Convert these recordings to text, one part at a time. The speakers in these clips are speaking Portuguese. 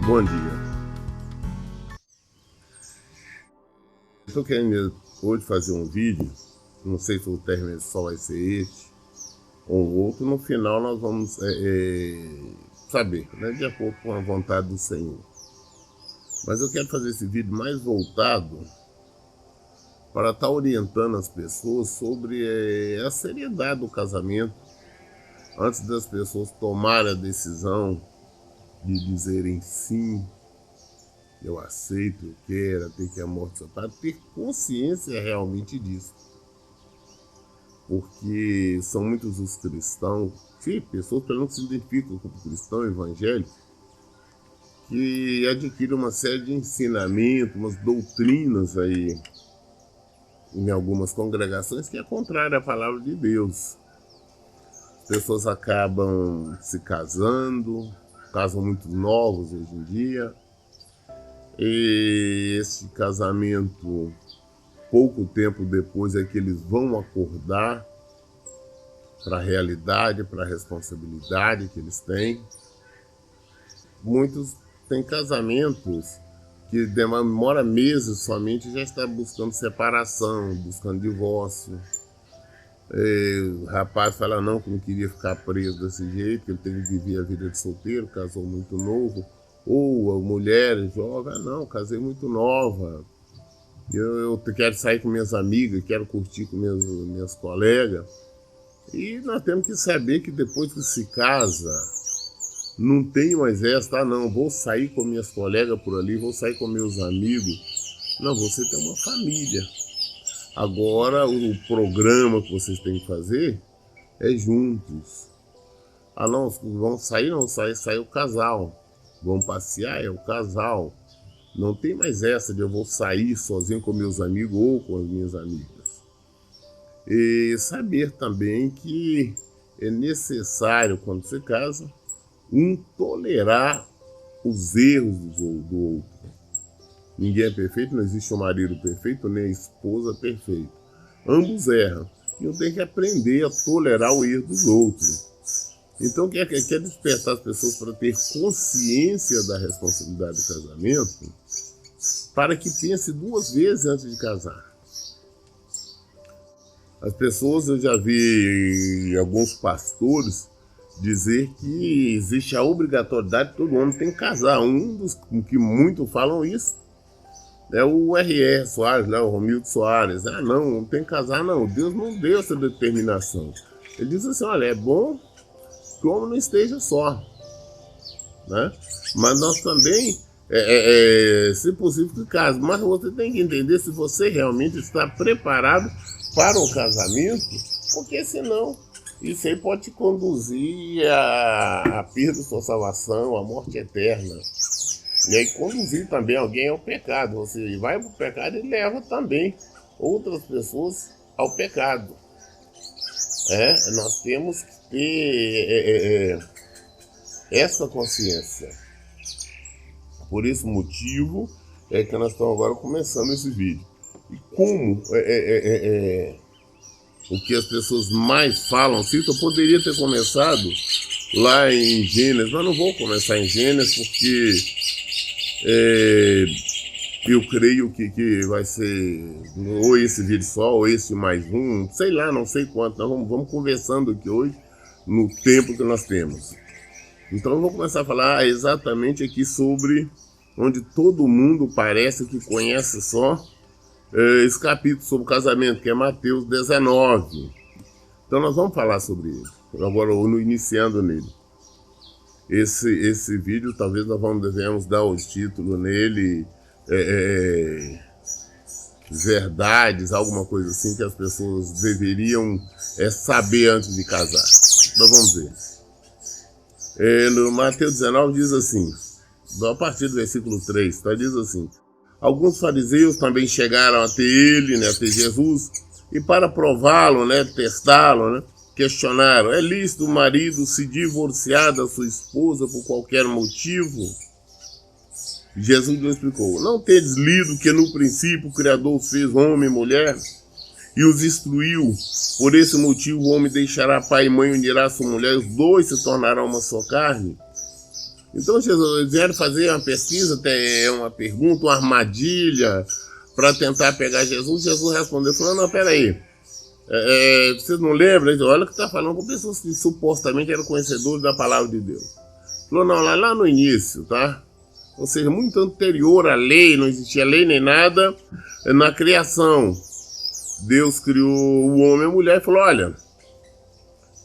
Bom dia. Estou querendo hoje fazer um vídeo, não sei se o término só vai ser este ou outro. No final nós vamos saber, né, de acordo com a vontade do Senhor. Mas eu quero fazer esse vídeo mais voltado para estar orientando as pessoas sobre a seriedade do casamento, antes das pessoas tomarem a decisão de dizerem sim, eu aceito, eu quero, até que a morte separe, ter consciência realmente disso. Porque são muitos os cristãos, sim, pessoas que não se identificam como cristão evangélico, que adquirem uma série de ensinamentos, umas doutrinas aí, em algumas congregações, que é contrária à palavra de Deus. As pessoas acabam se casam muito novos hoje em dia, e esse casamento, pouco tempo depois é que eles vão acordar para a realidade, para a responsabilidade que eles têm. Muitos têm casamentos que demora meses somente e já está buscando separação, buscando divórcio. O rapaz fala não, que não queria ficar preso desse jeito, que ele tem que viver a vida de solteiro, casou muito novo. Ou a mulher jovem, não, casei muito nova, eu quero sair com minhas amigas, quero curtir com minhas colegas. E nós temos que saber que depois que se casa, não tem mais essa, não, vou sair com minhas colegas por ali, vou sair com meus amigos. Não, você tem uma família. Agora o programa que vocês têm que fazer é juntos. Ah não, vão sair, não, sai o casal. Vão passear, é o casal. Não tem mais essa de eu vou sair sozinho com meus amigos ou com as minhas amigas. E saber também que é necessário, quando se casa, tolerar os erros do outro. Ninguém é perfeito, não existe um marido perfeito, nem a esposa perfeita. Ambos erram. E eu tenho que aprender a tolerar o erro dos outros. Então, quer despertar as pessoas para ter consciência da responsabilidade do casamento, para que pense duas vezes antes de casar. As pessoas, eu já vi alguns pastores dizer que existe a obrigatoriedade de todo homem tem que casar. Um dos que muito falam isso é o R.R. Soares, né, o Romildo Soares. Ah, não tem que casar, não. Deus não deu essa determinação. Ele diz assim, olha, é bom que o homem não esteja só, né? Mas nós também, se possível, que case. Mas você tem que entender se você realmente está preparado para o casamento, porque senão isso aí pode te conduzir à perda da sua salvação, à morte eterna. E aí conduzir também alguém ao pecado. Você vai para o pecado e leva também outras pessoas ao pecado. Nós temos que ter essa consciência. Por esse motivo é que nós estamos agora começando esse vídeo. E como o que as pessoas mais falam, eu poderia ter começado lá em Gênesis, mas não vou começar em Gênesis porque eu creio que vai ser ou esse vídeo só, ou esse mais um, sei lá, não sei quanto. Nós vamos conversando aqui hoje, no tempo que nós temos. Então eu vou começar a falar exatamente aqui sobre onde todo mundo parece que conhece só esse capítulo sobre o casamento, que é Mateus 19. Então nós vamos falar sobre ele, agora iniciando nele. Esse vídeo talvez nós devemos dar o título nele, verdades, alguma coisa assim que as pessoas deveriam saber antes de casar. Então vamos ver. No Mateus 19 diz assim, a partir do versículo 3, diz assim: alguns fariseus também chegaram até ele, até Jesus, e para prová-lo, testá-lo, questionaram: é lícito o marido se divorciar da sua esposa por qualquer motivo? Jesus lhe explicou: não tendes lido que no princípio o Criador os fez homem e mulher? E os instruiu: por esse motivo o homem deixará pai e mãe, unirá sua mulher, os dois se tornarão uma só carne? Então Jesus vieram fazer uma pesquisa, até uma pergunta, uma armadilha, para tentar pegar Jesus. Jesus respondeu, falou, não, peraí, vocês não lembram? Olha o que está falando com pessoas que supostamente eram conhecedores da palavra de Deus. Falou, não, lá no início, tá? Ou seja, muito anterior à lei, não existia lei nem nada, na criação. Deus criou o homem e a mulher e falou, olha,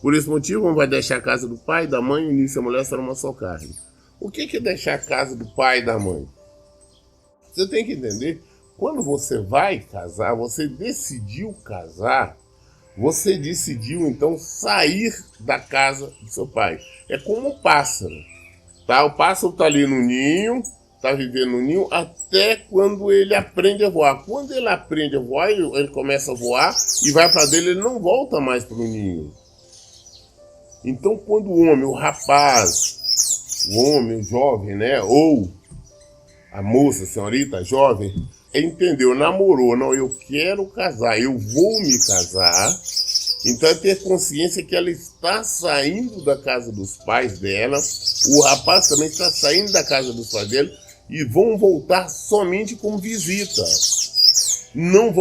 por esse motivo, um vai deixar a casa do pai, da mãe, e o início a mulher será uma só carne. O que é deixar a casa do pai e da mãe? Você tem que entender, quando você vai casar, você decidiu casar, você decidiu então sair da casa do seu pai. É como um pássaro, tá? O pássaro está ali no ninho, está vivendo no ninho, até quando ele aprende a voar. Quando ele aprende a voar, ele começa a voar e vai para dele, ele não volta mais para o ninho. Então, quando o homem, o rapaz, o homem, o jovem, né, ou a moça, a senhorita, jovem, entendeu, namorou, não, eu quero casar, eu vou me casar, então é ter consciência que ela está saindo da casa dos pais dela, o rapaz também está saindo da casa dos pais dele, e vão voltar somente como visita. Não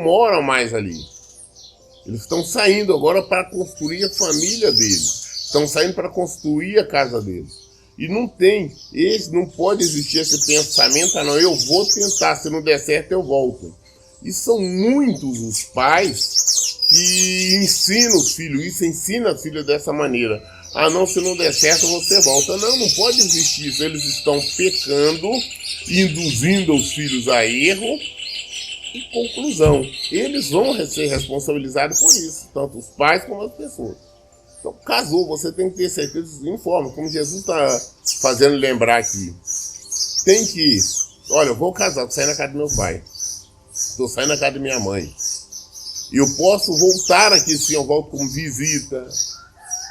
moram mais ali. Eles estão saindo agora para construir a família deles. Estão saindo para construir a casa deles. E não pode existir esse pensamento, não, eu vou tentar, se não der certo eu volto. E são muitos os pais que ensinam os filhos isso, ensinam os filhos dessa maneira. Ah não, se não der certo você volta. Não pode existir isso. Eles estão pecando, induzindo os filhos a erro. E conclusão, eles vão ser responsabilizados por isso, tanto os pais como as pessoas. Então, casou, você tem que ter certeza, informa, como Jesus está fazendo lembrar aqui. Tem que, olha, eu vou casar, vou sair na casa do meu pai, estou saindo na casa da minha mãe. Eu posso voltar aqui sim, eu volto como visita.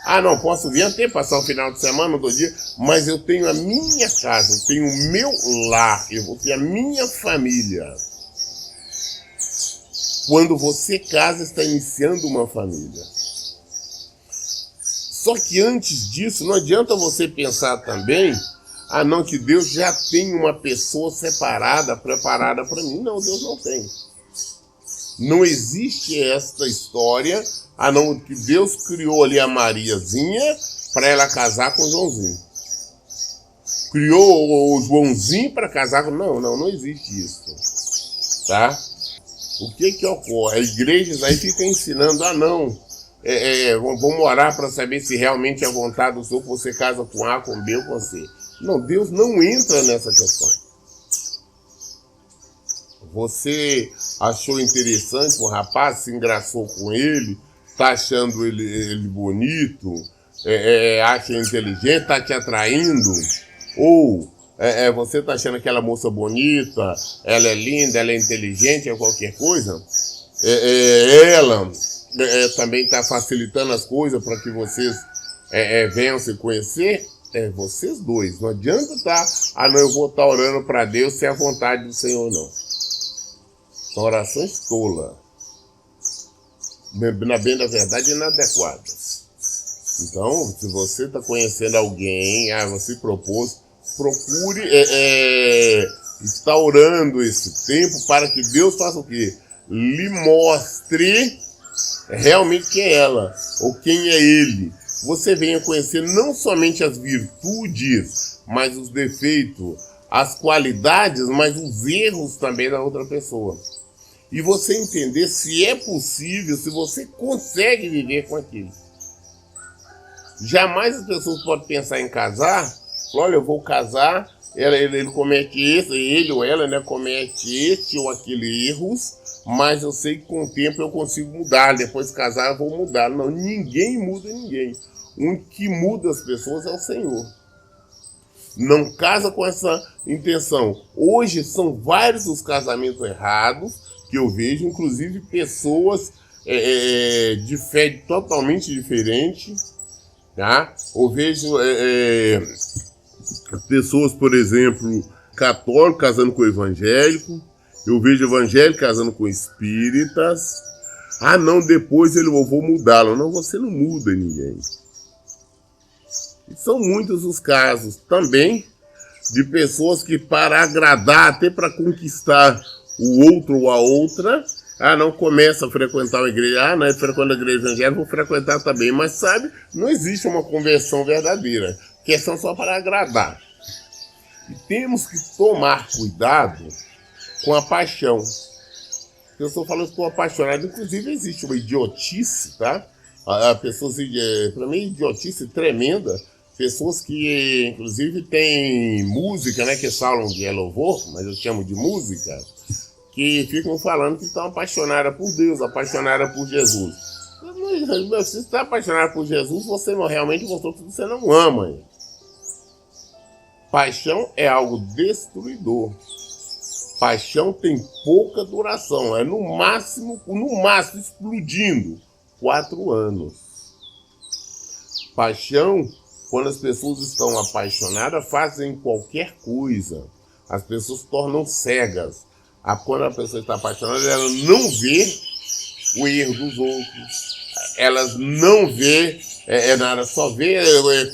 Ah, não, posso vir até passar o final de semana, 2 dias, mas eu tenho a minha casa, eu tenho o meu lar, eu vou ter a minha família. Quando você casa, está iniciando uma família. Só que antes disso, não adianta você pensar também, ah não, que Deus já tem uma pessoa separada, preparada para mim. Não, Deus não tem. Não existe esta história, ah não, que Deus criou ali a Mariazinha para ela casar com o Joãozinho. Criou o Joãozinho para casar com... Não existe isso. Tá? O que ocorre? As igrejas aí ficam ensinando, ah não, vamos orar para saber se realmente é a vontade do Senhor que você casa com A, com B ou com C. Não, Deus não entra nessa questão. Você achou interessante o rapaz, se engraçou com ele, está achando ele bonito, acha inteligente, está te atraindo, ou... você está achando aquela moça bonita, ela é linda, ela é inteligente, é qualquer coisa, ela também está facilitando as coisas para que vocês venham se conhecer, vocês dois. Não adianta ah não, eu vou estar orando para Deus se é a vontade do Senhor, não. São orações tolas, na bem da verdade, inadequadas. Então, se você está conhecendo alguém, você propôs, procure estar orando esse tempo para que Deus faça o quê? Lhe mostre realmente quem é ela, ou quem é ele. Você venha conhecer não somente as virtudes, mas os defeitos, as qualidades, mas os erros também da outra pessoa. E você entender se é possível, se você consegue viver com aquilo. Jamais as pessoas podem pensar em casar, olha, eu vou casar, ele comete ele ou ela, né, comete este ou aquele erros, mas eu sei que com o tempo eu consigo mudar, depois de casar eu vou mudar. Não, ninguém muda ninguém. O que muda as pessoas é o Senhor. Não casa com essa intenção. Hoje são vários os casamentos errados que eu vejo, inclusive pessoas de fé totalmente diferente, tá? Eu vejo pessoas, por exemplo, católicos casando com evangélico, eu vejo evangélico casando com espíritas. Ah não, depois eu vou mudá-lo. Não, você não muda ninguém. E são muitos os casos também de pessoas que, para agradar, até para conquistar o outro ou a outra, não começa a frequentar a igreja, não frequenta a igreja evangélica, vou frequentar também. Mas sabe, não existe uma conversão verdadeira, questão só para agradar. E temos que tomar cuidado com a paixão. Eu estou falando que estou apaixonado, inclusive existe uma idiotice, tá? Pessoas, para mim, idiotice tremenda. Pessoas que, inclusive, têm música, né, que falam de louvor, mas eu chamo de música, que ficam falando que estão apaixonadas por Deus, apaixonadas por Jesus. Se você está apaixonado por Jesus, você não realmente você não ama. Paixão é algo destruidor. Paixão tem pouca duração, é no máximo explodindo, 4 anos. Paixão, quando as pessoas estão apaixonadas, fazem qualquer coisa. As pessoas se tornam cegas. Quando a pessoa está apaixonada, ela não vê o erro dos outros. Elas não vê nada, só vê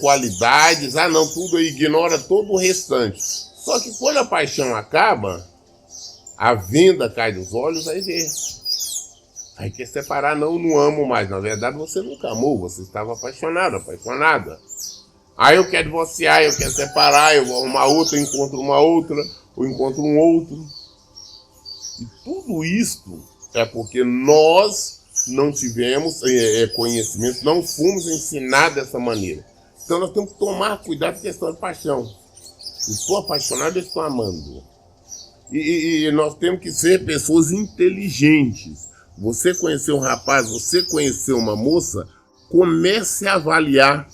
qualidades. Não, tudo ignora todo o restante. Só que quando a paixão acaba, a venda cai dos olhos, aí vê. Aí quer separar, não amo mais. Na verdade, você nunca amou, você estava apaixonado, apaixonada. Aí eu quero divorciar, eu quero separar, eu vou uma outra, eu encontro uma outra, ou encontro um outro. E tudo isso é porque nós não tivemos conhecimento, não fomos ensinados dessa maneira. Então nós temos que tomar cuidado com a questão de paixão. Estou apaixonado, eu estou amando. E nós temos que ser pessoas inteligentes. Você conheceu um rapaz, você conheceu uma moça, comece a avaliar.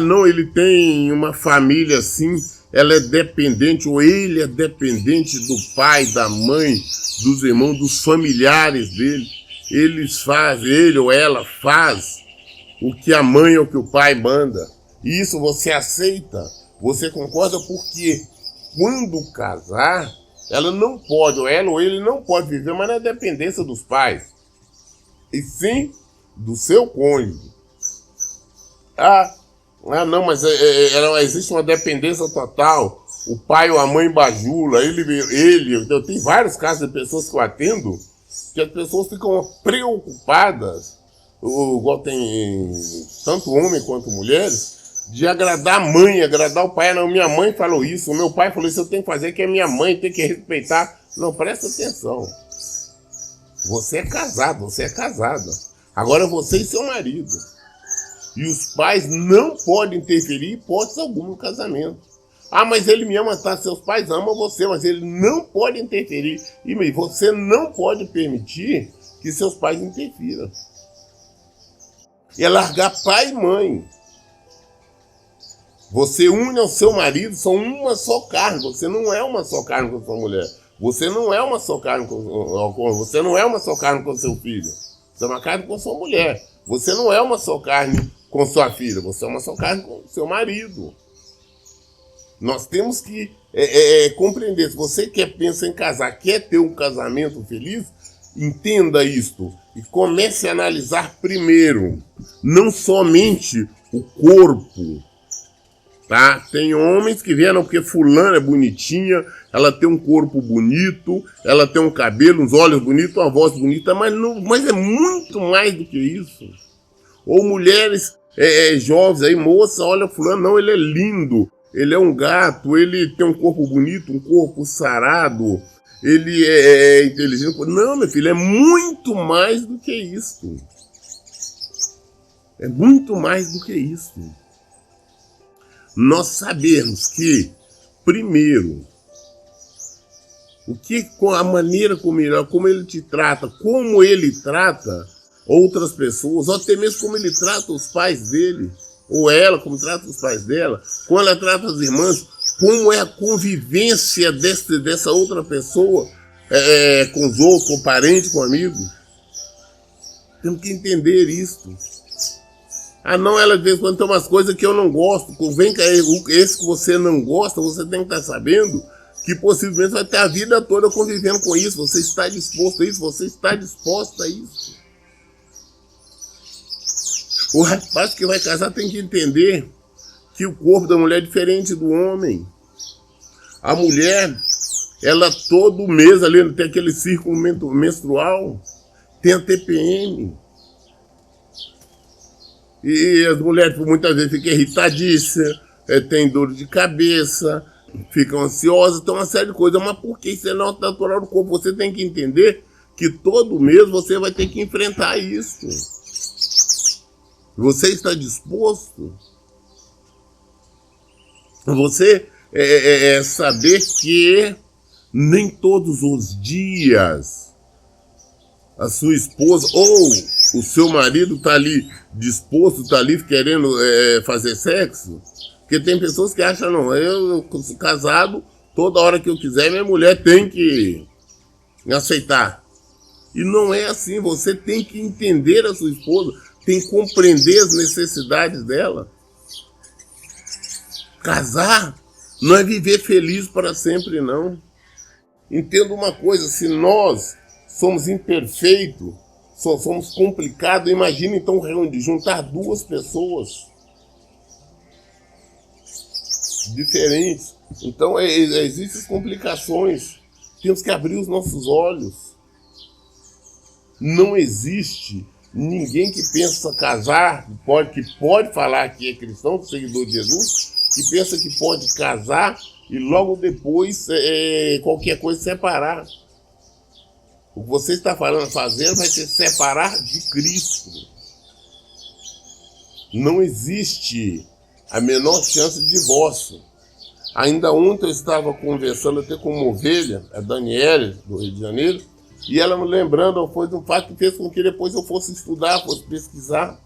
Não, ele tem uma família assim, ela é dependente, ou ele é dependente do pai, da mãe, dos irmãos, dos familiares dele. Ele ou ela faz o que a mãe ou que o pai manda. E isso você aceita, você concorda, porque quando casar, ela não pode, ou ela ou ele não pode viver mais na dependência dos pais, e sim do seu cônjuge. Não, mas existe uma dependência total. O pai ou a mãe bajula, eu tenho vários casos de pessoas que eu atendo, que as pessoas ficam preocupadas, igual tem tanto homem quanto mulheres, de agradar a mãe, agradar o pai. Não, minha mãe falou isso, o meu pai falou isso, eu tenho que fazer, que é minha mãe, tem que respeitar. Não, presta atenção. Você é casado, você é casada. Agora você e seu marido. E os pais não podem interferir em hipótese alguma no casamento. Mas ele me ama, tá? Seus pais amam você, mas ele não pode interferir. E você não pode permitir que seus pais interfiram. E é largar pai e mãe. Você une ao seu marido, são uma só carne. Você não é uma só carne com sua mulher. Você não é uma só carne você não é uma só carne com seu filho. Você é uma carne com sua mulher. Você não é uma só carne com sua filha. Você é uma só carne com seu marido. Nós temos que compreender. Se você pensa em casar, quer ter um casamento feliz, entenda isto. E comece a analisar primeiro, não somente o corpo. Tá? Tem homens que vieram porque fulana é bonitinha, ela tem um corpo bonito, ela tem um cabelo, uns olhos bonitos, uma voz bonita, mas é muito mais do que isso. Ou mulheres jovens aí, moça, olha fulano, não, ele é lindo, ele é um gato, ele tem um corpo bonito, um corpo sarado, ele é inteligente. Não, meu filho, é muito mais do que isso. É muito mais do que isso. Nós sabemos que, primeiro, com a maneira como ele te trata, como ele trata outras pessoas, ou até mesmo como ele trata os pais dele, ou ela, como trata os pais dela, como ela trata as irmãs, como é a convivência dessa outra pessoa com os outros, com parentes, com amigos. Temos que entender isso. Não, ela de vez em quando tem umas coisas que eu não gosto. Vem cá, esse que você não gosta, você tem que estar sabendo que possivelmente vai ter a vida toda convivendo com isso. Você está disposto a isso, você está disposta a isso. O rapaz que vai casar tem que entender que o corpo da mulher é diferente do homem. A mulher, ela todo mês ali tem aquele círculo menstrual, tem a TPM. E as mulheres muitas vezes ficam irritadíssimas, tem dor de cabeça, ficam ansiosas, tem uma série de coisas. Mas por que isso é natural do corpo? Você tem que entender que todo mês você vai ter que enfrentar isso. Você está disposto? Você saber que nem todos os dias a sua esposa ou o seu marido está ali disposto, está ali querendo fazer sexo. Porque tem pessoas que acham, não, eu sou casado, toda hora que eu quiser, minha mulher tem que aceitar. E não é assim, você tem que entender a sua esposa, tem que compreender as necessidades dela. Casar não é viver feliz para sempre, não. Entenda uma coisa, se nós somos imperfeitos, somos complicados, imagina então juntar duas pessoas diferentes. Então existem complicações, temos que abrir os nossos olhos. Não existe ninguém que pensa casar, que pode falar que é cristão, seguidor de Jesus, que pensa que pode casar e logo depois qualquer coisa separar. O que você está fazendo vai se separar de Cristo. Não existe a menor chance de divórcio. Ainda ontem eu estava conversando até com uma ovelha, a Daniela, do Rio de Janeiro, e ela me lembrando, foi um fato que fez com que depois eu fosse estudar, fosse pesquisar.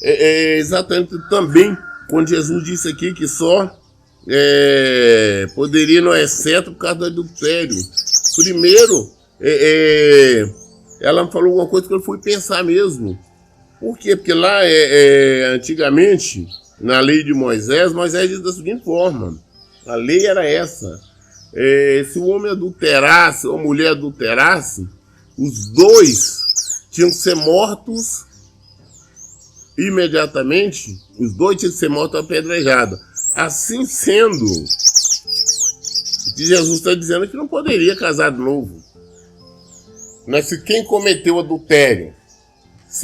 Exatamente também, quando Jesus disse aqui que só poderia no exceto por causa do adultério. Primeiro, ela me falou alguma coisa que eu fui pensar mesmo. Por quê? Porque lá, antigamente, na lei de Moisés diz da seguinte forma, a lei era essa, se o homem adulterasse ou a mulher adulterasse, os dois tinham que ser mortos imediatamente, os dois tinham que ser mortos apedrejados. Assim sendo, Jesus está dizendo que não poderia casar de novo. Mas se quem cometeu adultério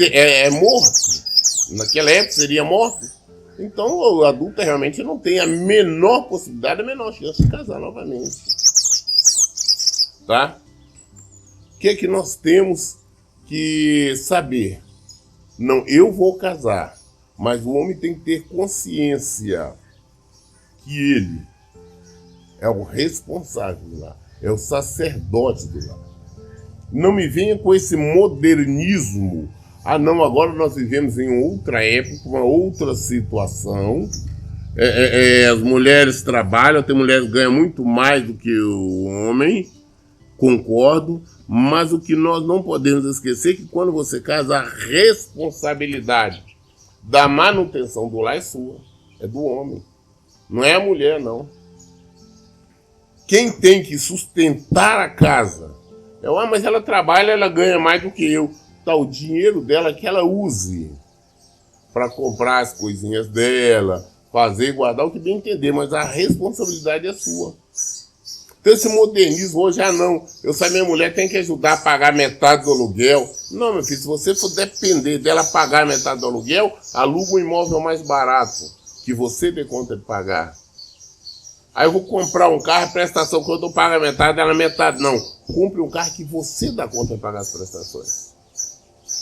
é morto, naquela época seria morto, então o adulto realmente não tem a menor possibilidade, a menor chance de casar novamente. Tá? O que é que nós temos que saber? Não, eu vou casar, mas o homem tem que ter consciência que ele é o responsável do lar, é o sacerdote do lar. Não me venha com esse modernismo. Ah, não, agora nós vivemos em outra época, uma outra situação. As mulheres trabalham, tem mulheres que ganham muito mais do que o homem, concordo, mas o que nós não podemos esquecer é que quando você casa, a responsabilidade da manutenção do lar é sua, é do homem, não é a mulher, não. Quem tem que sustentar a casa mas ela trabalha, ela ganha mais do que eu. Tá, o dinheiro dela que ela use para comprar as coisinhas dela, fazer e guardar, o que bem entender, mas a responsabilidade é sua. Então esse modernismo hoje, não, minha mulher tem que ajudar a pagar metade do aluguel. Não, meu filho, se você for depender dela pagar metade do aluguel, aluga um imóvel mais barato, que você dê conta de pagar. Aí eu vou comprar um carro, a prestação que eu dou paga metade, ela metade. Não, compre um carro que você dá conta de pagar as prestações.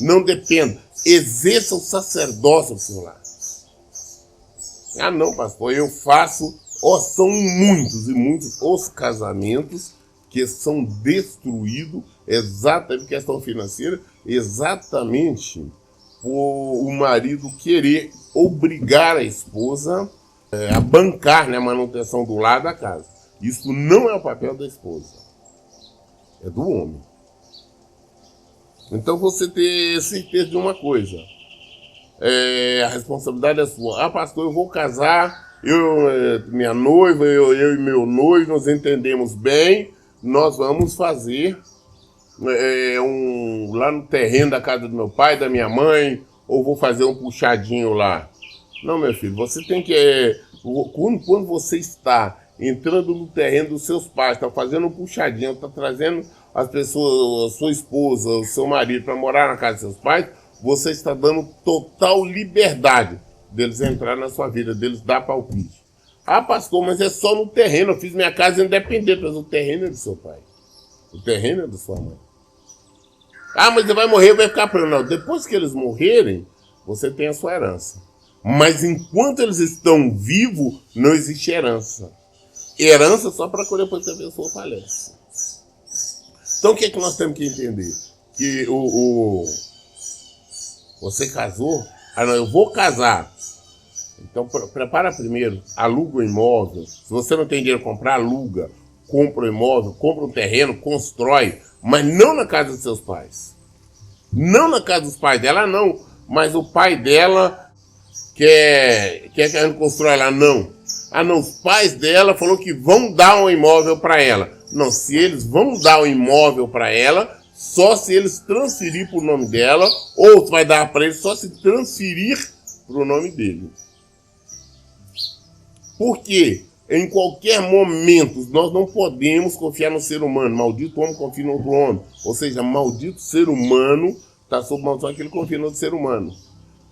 Não dependa, exerça o sacerdócio do seu lar. Ah não, pastor, eu faço... são muitos e muitos os casamentos que são destruídos exatamente por questão financeira, exatamente por o marido querer obrigar a esposa a bancar, né, a manutenção do lar da casa. Isso não é o papel da esposa, é do homem. Então você ter certeza de uma coisa, a responsabilidade é sua. Ah, pastor, eu vou casar, minha noiva, eu e meu noivo, nos entendemos bem, nós vamos fazer lá no terreno da casa do meu pai, da minha mãe, ou vou fazer um puxadinho lá. Não, meu filho, você tem que... Quando você está entrando no terreno dos seus pais, está fazendo um puxadinho, está trazendo as pessoas, a sua esposa, o seu marido para morar na casa dos seus pais, você está dando total liberdade deles entrar na sua vida, deles dar palpite. Ah, pastor, mas é só no terreno, eu fiz minha casa independente, mas o terreno é do seu pai. O terreno é da sua mãe. Ah, mas ele vai morrer, vai ficar preso. Não, depois que eles morrerem, você tem a sua herança. Mas enquanto eles estão vivos, não existe herança. Herança só para depois que a pessoa falece. Então o que é que nós temos que entender? Que você casou? Ah, não, eu vou casar. Então prepara primeiro, aluga o imóvel. Se você não tem dinheiro para comprar, aluga. Compra o imóvel, compra um terreno, constrói. Mas não na casa dos seus pais. Não na casa dos pais dela, não. Mas o pai dela quer que a gente constrói lá, não. Ah, não, os pais dela falaram que vão dar um imóvel para ela. Não, se eles vão dar um imóvel para ela, só se eles transferir para o nome dela, ou vai dar para ele só se transferir para o nome dele. Por quê? Em qualquer momento, nós não podemos confiar no ser humano. Maldito homem confia no outro homem. Ou seja, maldito ser humano está sob maldição que ele confia no outro ser humano.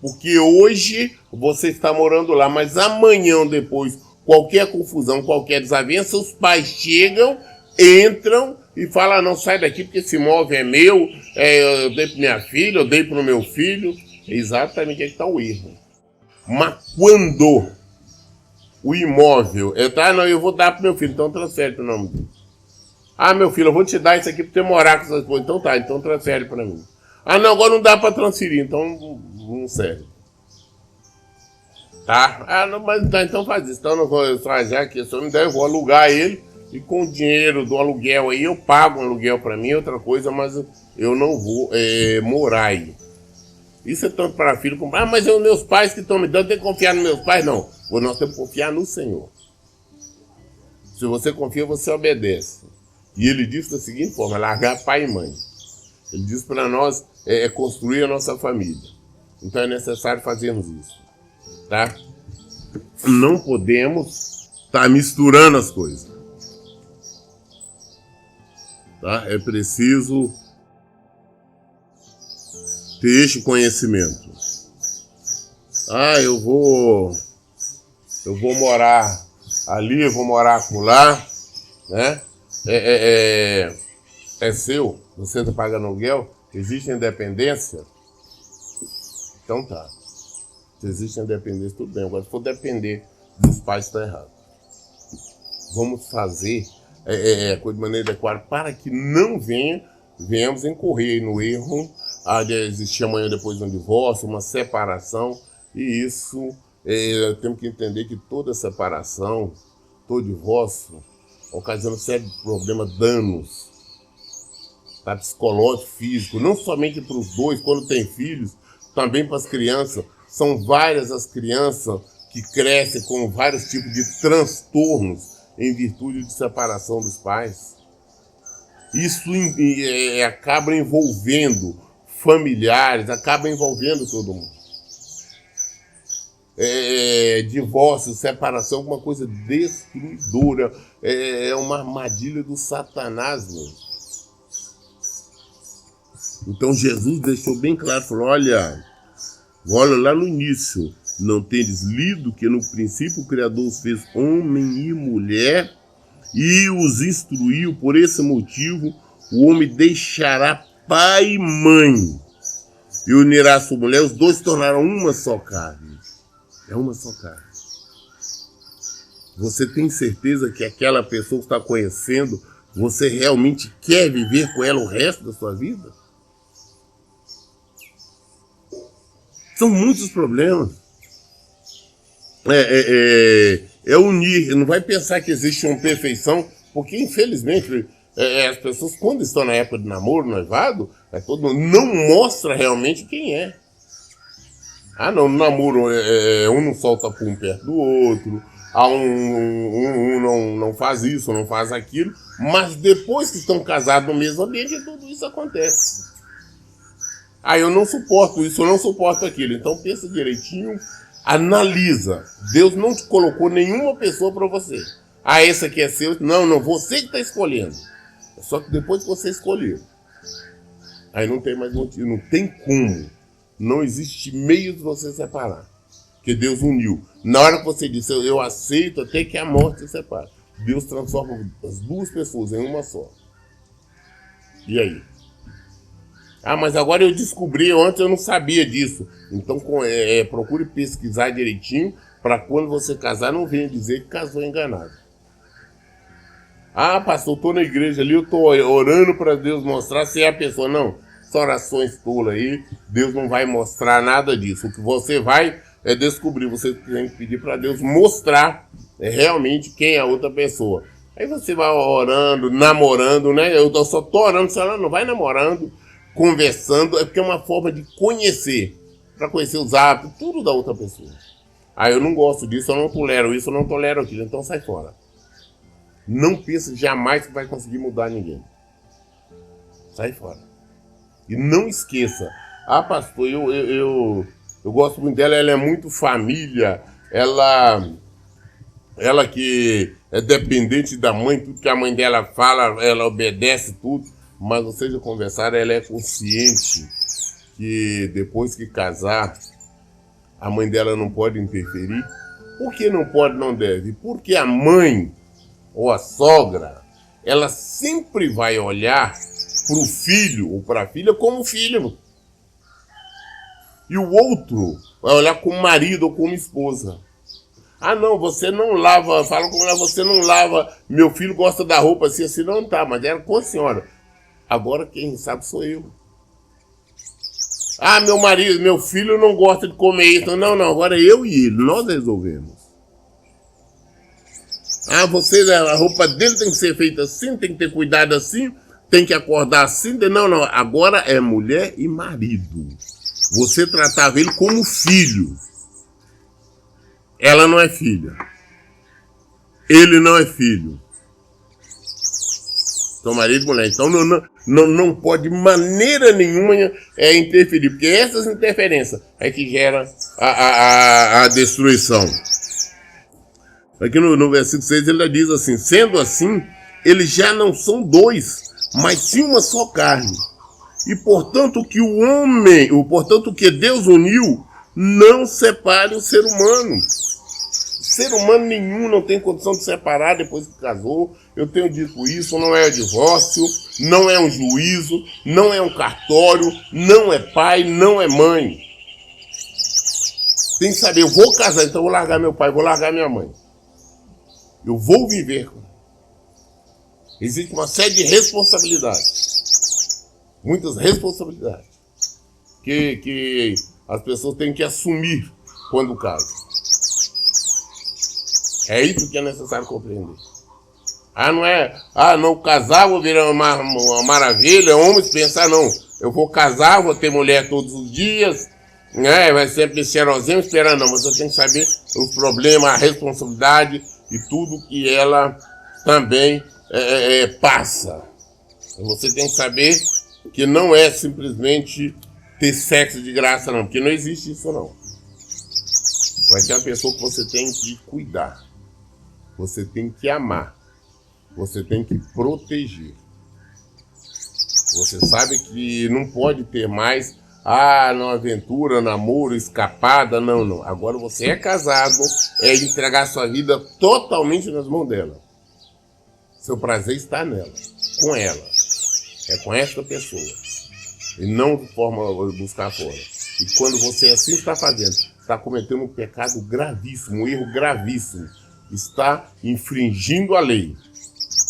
Porque hoje você está morando lá, mas amanhã ou depois, qualquer confusão, qualquer desavença, os pais chegam, entram e falam, não, sai daqui porque esse imóvel é meu, eu dei para minha filha, eu dei para o meu filho. Exatamente aí que está o erro. Mas quando o imóvel, não, eu vou dar para meu filho, então transfere para o nome dele. Ah, meu filho, eu vou te dar isso aqui para você morar com sua esposa. Então tá, então transfere para mim. Ah, não, agora não dá para transferir, então não serve. Tá? Ah, não, mas tá, então faz isso. Então eu não vou fazer aqui, se eu me der, eu vou alugar ele e com o dinheiro do aluguel aí eu pago um aluguel para mim, outra coisa, mas eu não vou morar aí. Isso é tanto para filho como... Ah, mas meus pais que estão me dando, tem que confiar nos meus pais? Não. Nós temos que confiar no Senhor. Se você confia, você obedece. E ele diz da seguinte forma, largar pai e mãe. Ele diz para nós construir a nossa família. Então é necessário fazermos isso. Tá? Não podemos estar misturando as coisas. Tá? É preciso ter este conhecimento. Ah, eu vou morar ali, eu vou morar acolá, né? É seu, você está pagando aluguel, existe independência? Então tá. Se existe independência, tudo bem. Agora, se for depender dos pais, está errado. Vamos fazer a coisa de maneira adequada para que não venhamos incorrer no erro de existir amanhã depois de um divórcio, uma separação, e isso temos que entender que toda separação, todo divórcio, ocasiona sérios problemas, danos, tá? Psicológico, físico, não somente para os dois, quando tem filhos, também para as crianças. São várias as crianças que crescem com vários tipos de transtornos em virtude de separação dos pais. Isso acaba envolvendo familiares, acaba envolvendo todo mundo. Divórcio, separação, uma coisa destruidora, é uma armadilha do Satanás mesmo. Então Jesus deixou bem claro, falou, olha lá no início, não tendes lido que no princípio o Criador os fez homem e mulher e os instruiu, por esse motivo o homem deixará pai e mãe e unirá a sua mulher, os dois se tornaram uma só carne. É uma só carne. Você tem certeza que aquela pessoa que está conhecendo, você realmente quer viver com ela o resto da sua vida? São muitos problemas. Unir, não vai pensar que existe uma perfeição, porque infelizmente as pessoas, quando estão na época de namoro, noivado, todo mundo não mostra realmente quem é. Ah, não, no namoro um não solta pum perto do outro, um não faz isso, não faz aquilo, mas depois que estão casados no mesmo ambiente, tudo isso acontece. Ah, eu não suporto isso, eu não suporto aquilo. Então pensa direitinho, analisa. Deus não te colocou nenhuma pessoa para você. Ah, esse aqui é seu. Não, não, você que está escolhendo. Só que depois que você escolheu, aí não tem mais motivo, não tem como. Não existe meio de você separar. Porque Deus uniu. Na hora que você disse, eu aceito até que a morte se separe. Deus transforma as duas pessoas em uma só. E aí? Ah, mas agora eu descobri, antes eu não sabia disso. Então procure pesquisar direitinho para quando você casar não venha dizer que casou enganado. Ah, pastor, eu estou na igreja ali, eu estou orando para Deus mostrar se é a pessoa. Não, são orações tolas aí, Deus não vai mostrar nada disso. O que você vai descobrir, você tem que pedir para Deus mostrar realmente quem é a outra pessoa. Aí você vai orando, namorando, né? Eu só estou orando, você não vai namorando, conversando, é porque é uma forma de conhecer, para conhecer os hábitos, tudo da outra pessoa. Ah, eu não gosto disso, eu não tolero isso, eu não tolero aquilo, então sai fora. Não pense jamais que vai conseguir mudar ninguém. Sai fora. E não esqueça, ah, pastor, eu gosto muito dela, ela é muito família, ela que é dependente da mãe, tudo que a mãe dela fala, ela obedece tudo. Mas vocês já conversaram, ela é consciente que depois que casar, a mãe dela não pode interferir. Por que não pode, não deve? Porque a mãe ou a sogra, ela sempre vai olhar para o filho ou para a filha como filho. E o outro vai olhar como marido ou como esposa. Ah, não, você não lava, fala como ela, você não lava, meu filho gosta da roupa assim, não tá, mas era com a senhora. Agora quem sabe sou eu. Ah, meu marido, meu filho não gosta de comer isso. Não, agora eu e ele, nós resolvemos. Ah, a roupa dele tem que ser feita assim, tem que ter cuidado assim, tem que acordar assim. Não, agora é mulher e marido. Você tratava ele como filho. Ela não é filha. Ele não é filho. Então, marido e mulher. Então, não pode de maneira nenhuma interferir, porque essas interferências é que geram a destruição. Aqui no versículo 6 ele diz assim, sendo assim, eles já não são dois, mas sim uma só carne. E portanto que Deus uniu, não separe o ser humano. Ser humano nenhum não tem condição de separar depois que casou. Eu tenho dito isso, não é divórcio, não é um juízo, não é um cartório, não é pai, não é mãe. Tem que saber, eu vou casar, então eu vou largar meu pai, vou largar minha mãe. Eu vou viver. Existe uma série de responsabilidades. Muitas responsabilidades. Que as pessoas têm que assumir quando casam. É isso que é necessário compreender. Não casar, vou virar uma maravilha, homens pensar, não, eu vou casar, vou ter mulher todos os dias, né, vai sempre cheirosinho, esperando, não, mas você tem que saber os problemas, a responsabilidade e tudo que ela também passa. Você tem que saber que não é simplesmente ter sexo de graça, não, porque não existe isso, não. Vai ser uma pessoa que você tem que cuidar. Você tem que amar. Você tem que proteger. Você sabe que não pode ter mais, não, aventura, namoro, escapada, não. Agora você é casado, é entregar sua vida totalmente nas mãos dela. Seu prazer está nela, com ela. É com esta pessoa. E não de forma de buscar fora. E quando você assim está fazendo, está cometendo um pecado gravíssimo, um erro gravíssimo. Está infringindo a lei.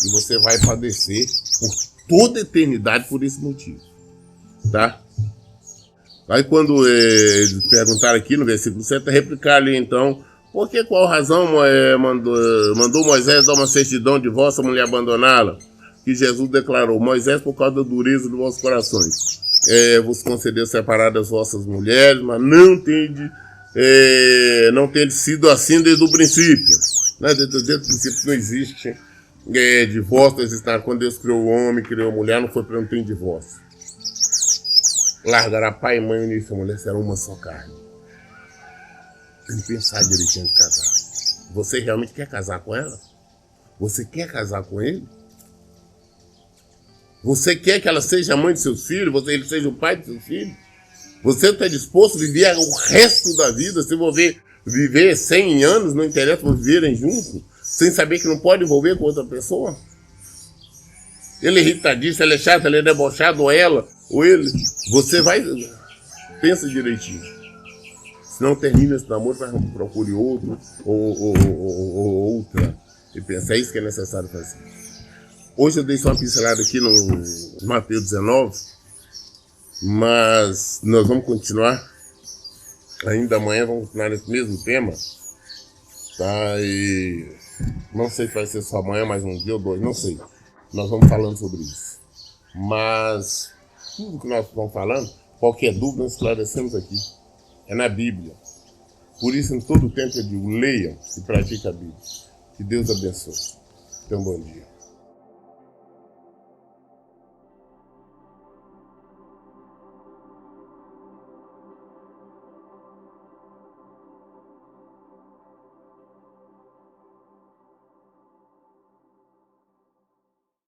E você vai padecer por toda a eternidade por esse motivo. Tá? Aí quando eles perguntaram aqui no versículo 7, replicar ali então, por que qual razão mandou Moisés dar uma certidão de vossa mulher abandoná-la? Que Jesus declarou, Moisés, por causa da dureza dos vossos corações, vos concedeu separar das vossas mulheres, mas não tem sido assim desde o princípio. Desde o princípio não existe divórcio, não existe nada. Quando Deus criou o homem, criou a mulher, não foi para não ter divórcio. largará pai e mãe e unir-se a mulher, será uma só carne. Tem que pensar direitinho de casar. Você realmente quer casar com ela? Você quer casar com ele? Você quer que ela seja a mãe de seus filhos? Ele seja o pai de seus filhos? Você está disposto a viver o resto da vida? Se você viver 100 anos, não interessa, vocês viverem juntos, sem saber que não pode envolver com outra pessoa? Ele é irritadiço, ele é chato, ele é debochado, ou ela, ou ele. Você vai... Pensa direitinho. Se não termina esse namoro, procure outro ou outra. E pensa, é isso que é necessário fazer. Hoje eu dei só uma pincelada aqui no Mateus 19, mas nós vamos continuar. Ainda amanhã vamos continuar nesse mesmo tema. Tá? E não sei se vai ser só amanhã, mais um dia ou dois, não sei. Nós vamos falando sobre isso. Mas tudo que nós estamos falando, qualquer dúvida, nós esclarecemos aqui. É na Bíblia. Por isso, em todo tempo, eu digo, leiam e pratiquem a Bíblia. Que Deus abençoe. Tenham um bom dia.